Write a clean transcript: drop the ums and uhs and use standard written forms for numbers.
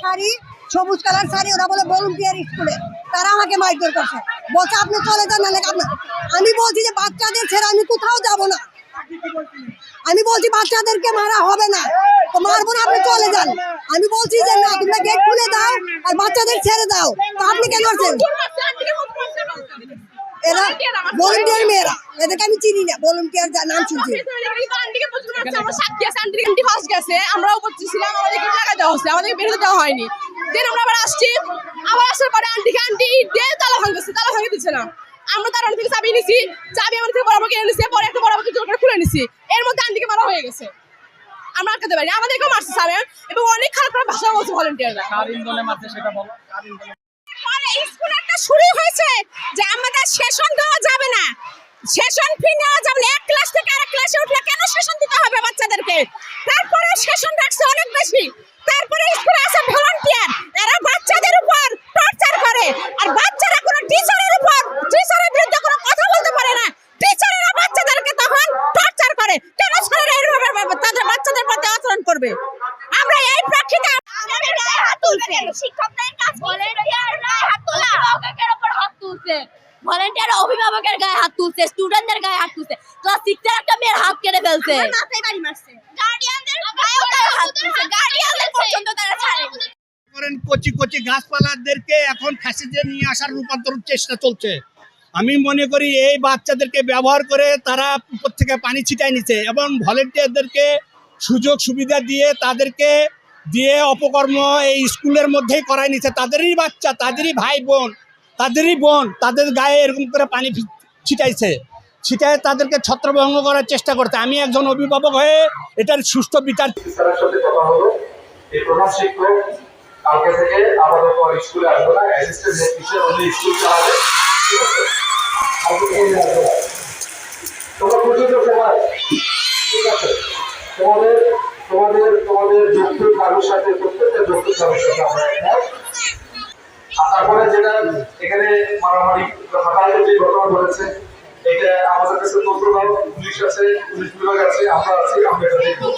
শাড়ি, সবুজ কালার শাড়ি, ওরা বলে ভলান্টিয়ার স্কুলে, তারা আমাকে মারধর করছে, বলছে আপনি চলে যান, নাহলে আপনার। আমি বলছি যে বাচ্চাদের ছেড়ে আমি কোথাও যাব না, আমি বলছি বাচ্চাদেরকে মারা হবে না, তো মারবো না, আপনি চলে যান। আমি বলছি যে না, তোমরা গেট খুলে দাও আর বাচ্চাদের ছেড়ে দাও, তো আপনি কেন করছেন? এরা ভলান্টিয়ার মেয়েরা, এদেরকে আমি চিনি না, ভলান্টিয়ার নাম শুনছি। আমরাও করতেছিলাম, আমাদেরকে টাকা দেওয়া হচ্ছে, আমাদেরকে বের হতে দেওয়া হয়নি। দেন আমরা আবার আসছি, আবার আসার পরে আন্টি দিয়ে তালা ভাঙতেছে, তালা ভাঙে দিচ্ছে না। আমরা তার থেকে চাবি নিছি, চাবি আমার থেকে বরাবর কিনে নিছি, পরে একটা বরাবর জোর করে খুলে নিছি। এর মধ্যে আন্টিকে মারা হয়ে গেছে, আমরা আটকাতে পারি, আমাদেরকেও মারছে স্যার, এবং অনেক খারাপ খারাপ ভাষা বলছে ভলান্টিয়াররা। স্কুল একটা শুরু হয়েছে যে আমাদের সেশন দেওয়া যাবে না, সেশন ফি নেওয়া যাবে না, এক ক্লাস থেকে আরেক ক্লাসে উঠলে কেন সেশন দিতে হবে বাচ্চাদেরকে? তারপরে সেশন রাখছে অনেক বেশি। তারপরে স্কুলে আছে ভলান্টিয়ার, এরা বাচ্চাদের উপর টর্চার করে, আর বাচ্চারা কোনো টিচারের উপর, টিচারের বিরুদ্ধে কোনো কথা বলতে পারে না, টিচাররা বাচ্চাদেরকে তখন টর্চার করে। কেন স্যারেরা এরকম তাদের বাচ্চাদের প্রতি আচরণ করবে? আমরা এই প্রেক্ষিতে আমাদের গায়ে হাত তুলছে, শিক্ষকদের কাজ ভলান্টিয়াররা হাত তোলা, অভিভাবকের উপর হাত তুলছে, ভলান্টিয়ার অভিভাবকের গায়ে হাত তুলছে, স্টুডেন্টদের গায়ে হাত তুলছে, ক্লাস 6 এর একটা মেয়ের হাত কেটে ফেলছে, মাথায় বাড়ি মারছে, গার্ডিয়ানদের গায়েও তারা হাত তুলছে, গার্ডিয়ানদের পর্যন্ত তারা ছাড়েনি। করেন কচি কচি গাছপালাদেরকে এখন ফ্যাসিজে নিয়ে আসার রূপান্তরের চেষ্টা চলছে। আমি মনে করি এই বাচ্চাদেরকে ব্যবহার করে তারা উপর থেকে পানি ছিটাই নিচ্ছে, এবং ভলান্টিয়ারদেরকে সুযোগ সুবিধা দিয়ে তাদেরকে দিয়ে অপকর্ম এই স্কুলের মধ্যেই করাই নিচ্ছে। তাদেরই বাচ্চা, তাদেরই ভাই বোন, তাদের গায়ে এরকম করে পানি ছিটাইছে, ছিটায় তাদেরকে ছত্রভঙ্গ করার চেষ্টা করছে। আমি একজন অভিভাবক হয়ে এটার সুষ্ঠু বিচার। কালকে থেকে আমাদের পর স্কুলে আসবে না, অ্যাসিস্ট্যান্ট হেড টিচার উনি স্কুল চালাবে, ঠিক আছে? তোমরা বুঝতে সময়, ঠিক আছে? তোমাদের যৌক্তিক কারোর সাথে, প্রত্যেকটা যৌক্তিক কারোর সাথে আমরা একমত। আর তারপরে যেটা এখানে মারামারি হাতাহাতির যে ঘটনা ঘটেছে, এটা আমাদের কাছে তথ্য পুলিশ আছে, পুলিশ বিভাগ আছে, আমরা আছি, আমরা এটা দেখবো।